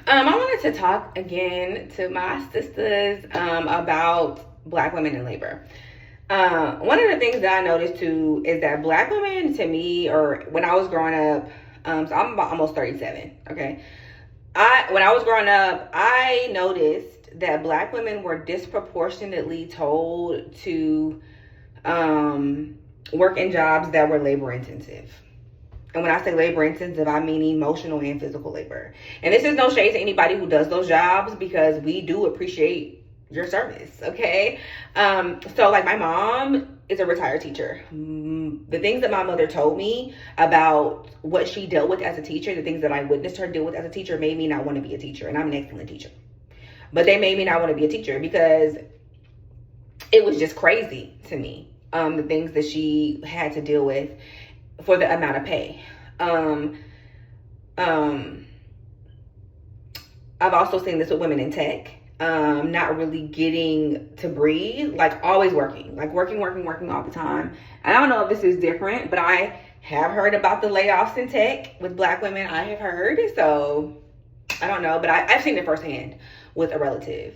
I wanted to talk again to my sisters about Black women in labor. One of the things that I noticed too is that Black women, to me, or when I was growing up, so I'm about almost 37. Okay, when I was growing up, I noticed that Black women were disproportionately told to work in jobs that were labor intensive. And when I say labor intensive, I mean emotional and physical labor. And this is no shade to anybody who does those jobs, because we do appreciate your service, okay? So like my mom is a retired teacher. The things that my mother told me about what she dealt with as a teacher, the things that I witnessed her deal with as a teacher, made me not want to be a teacher. And I'm an excellent teacher. But they made me not want to be a teacher because it was just crazy to me, the things that she had to deal with for the amount of pay. I've also seen this with women in tech, not really getting to breathe, like always working, like working all the time. I don't know if this is different, but I have heard about the layoffs in tech with Black women. I have heard, so I don't know, but I've seen it firsthand with a relative.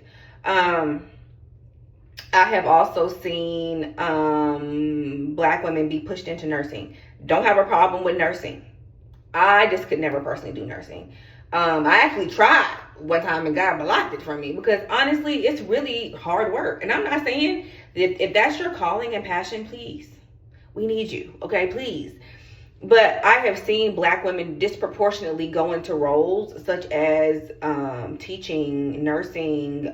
I have also seen Black women be pushed into nursing. Don't have a problem with nursing. I just could never personally do nursing. I actually tried one time and God blocked it from me because honestly, it's really hard work. And I'm not saying that if that's your calling and passion, please, we need you, okay, please. But I have seen Black women disproportionately go into roles such as teaching, nursing,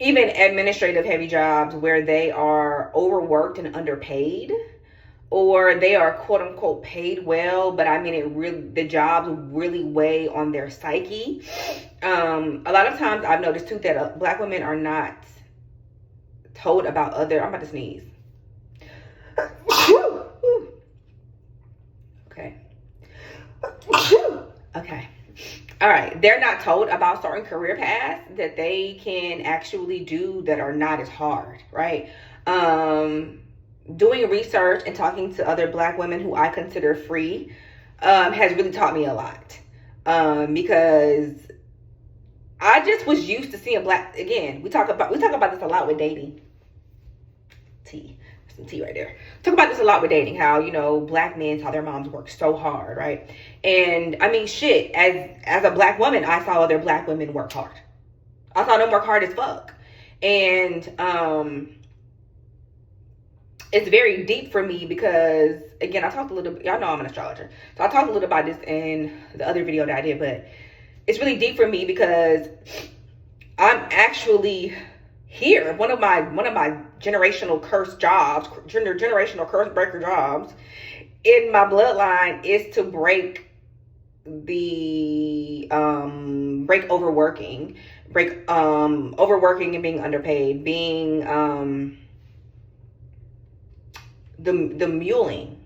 even administrative heavy jobs where they are overworked and underpaid, or they are quote unquote paid well, but I mean the jobs really weigh on their psyche. A lot of times I've noticed too that Black women are not told about I'm about to sneeze. Okay. All right, they're not told about certain career paths that they can actually do that are not as hard, right? Doing research and talking to other Black women who I consider free has really taught me a lot, because I just was used to seeing again, we talk about this a lot with dating. Some tea right there. Talk about this a lot with dating, how, Black men saw their moms work so hard, right? And I mean, shit, as a Black woman, I saw other Black women work hard. I saw them work hard as fuck. And it's very deep for me because, again, I talked a little bit, y'all know I'm an astrologer. So I talked a little about this in the other video that I did, but it's really deep for me because I'm actually here. One of my generational curse jobs, generational curse breaker jobs in my bloodline is to break overworking and being underpaid, being the muling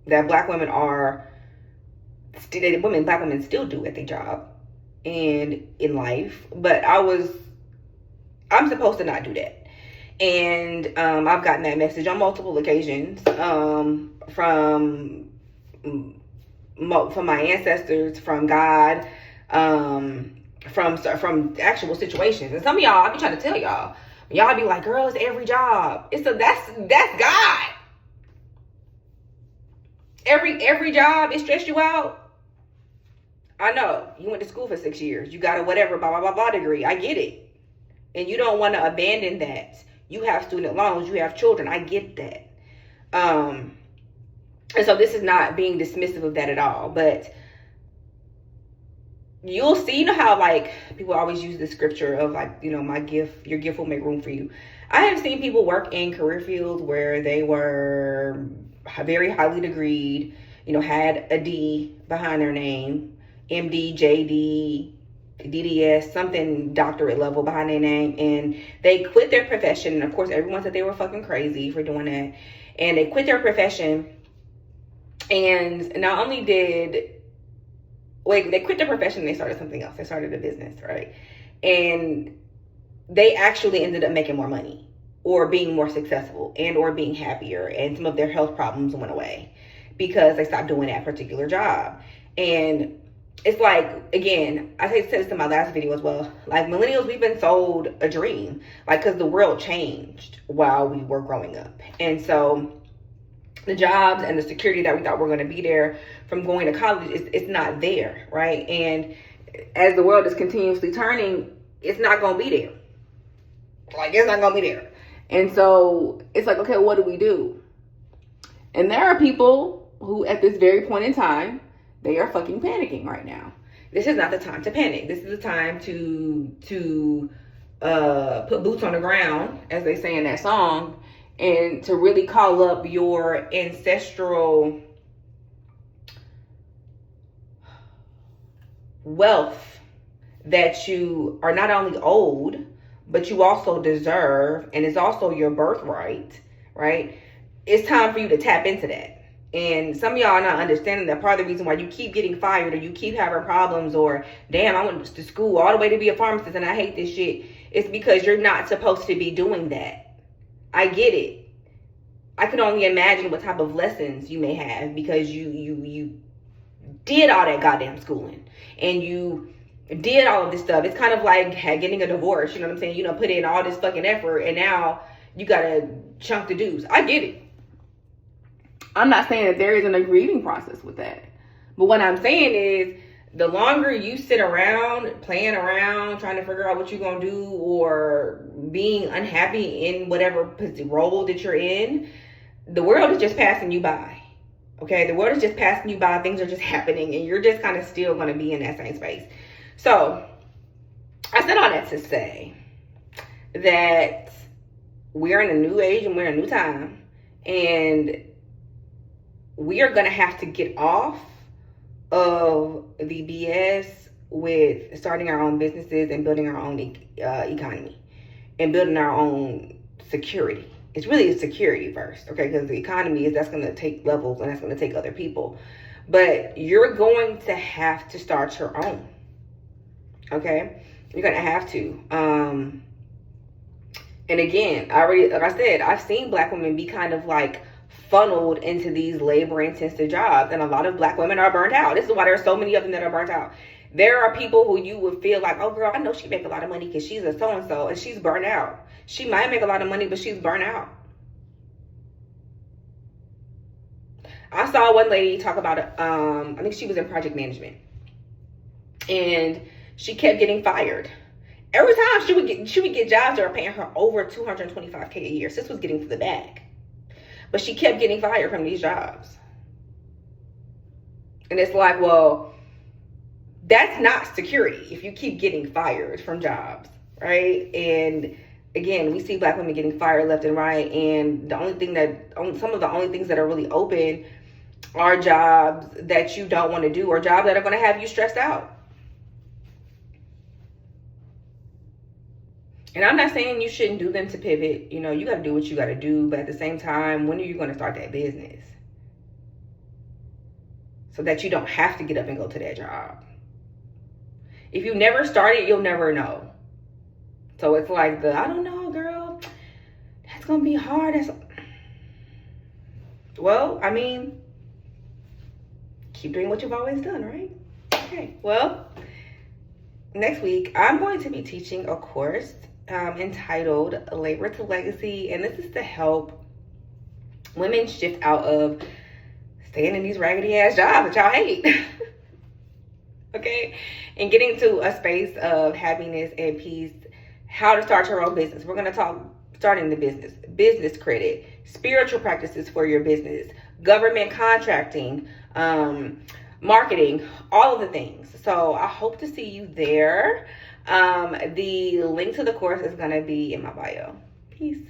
that Black women Black women still do at their job and in life. But I'm supposed to not do that. And I've gotten that message on multiple occasions from my ancestors, from God, from actual situations. And some of y'all, I be trying to tell y'all be like, girl, it's every job. That's God. Every job, it stress you out. I know you went to school for 6 years. You got a whatever, blah, blah, blah, blah degree. I get it. And you don't want to abandon that. You have student loans. You have children. I get that. And so this is not being dismissive of that at all. But you'll see, how like people always use the scripture of like, your gift will make room for you. I have seen people work in career fields where they were very highly degreed, had a D behind their name, MD, JD, DDS, something doctorate level behind their name, and they quit their profession. And of course, everyone said they were fucking crazy for doing that. And they quit their profession, and not only they quit their profession, they started something else. They started a business, right? And they actually ended up making more money, or being more successful, and or being happier, and some of their health problems went away because they stopped doing that particular job. And it's like, again, I said this in my last video as well. Like, millennials, we've been sold a dream, like, because the world changed while we were growing up. And so the jobs and the security that we thought were going to be there from going to college, it's not there, right? And as the world is continuously turning, it's not going to be there. Like, it's not going to be there. And so it's like, okay, what do we do? And there are people who, at this very point in time, they are fucking panicking right now. This is not the time to panic. This is the time to put boots on the ground, as they say in that song, and to really call up your ancestral wealth that you are not only owed, but you also deserve, and it's also your birthright, right? It's time for you to tap into that. And some of y'all are not understanding that part of the reason why you keep getting fired, or you keep having problems, or damn, I went to school all the way to be a pharmacist and I hate this shit. It's because you're not supposed to be doing that. I get it. I can only imagine what type of lessons you may have because you did all that goddamn schooling and you did all of this stuff. It's kind of like getting a divorce, you know what I'm saying? You know, put in all this fucking effort and now you gotta chunk the dues. I get it. I'm not saying that there isn't a grieving process with that. But what I'm saying is, the longer you sit around, playing around, trying to figure out what you're going to do, or being unhappy in whatever role that you're in, the world is just passing you by. Okay? The world is just passing you by. Things are just happening, and you're just kind of still going to be in that same space. So, I said all that to say that we're in a new age and we're in a new time. And we are going to have to get off of the BS with starting our own businesses and building our own economy and building our own security. It's really a security first, okay? Because the economy that's going to take levels and that's going to take other people. But you're going to have to start your own, okay? You're going to have to. And again, like I said, I've seen Black women be kind of like funneled into these labor-intensive jobs, and a lot of Black women are burnt out. This is why there are so many of them that are burnt out. There are people who you would feel like, oh girl, I know she make a lot of money because she's a so-and-so and she's burnt out. She might make a lot of money, but she's burnt out. I saw one lady talk about I think she was in project management, and she kept getting fired. Every time she would get jobs that were paying her over $225K a year. Sis was getting to the bag. But she kept getting fired from these jobs. And it's like, well, that's not security if you keep getting fired from jobs, right? And again, we see Black women getting fired left and right. And some of the only things that are really open are jobs that you don't want to do, or jobs that are going to have you stressed out. And I'm not saying you shouldn't do them to pivot. You know, you got to do what you got to do. But at the same time, when are you going to start that business? So that you don't have to get up and go to that job. If you never start it, you'll never know. So it's like I don't know, girl. That's going to be hard. Well, I mean, keep doing what you've always done, right? Okay, well, next week, I'm going to be teaching a course entitled Labor to Legacy, and this is to help women shift out of staying in these raggedy ass jobs that y'all hate. Okay, and getting to a space of happiness and peace. How to start your own business. We're going to talk starting the business credit, spiritual practices for your business, government contracting, marketing, all of the things. So I hope to see you there. The link to the course is going to be in my bio. Peace.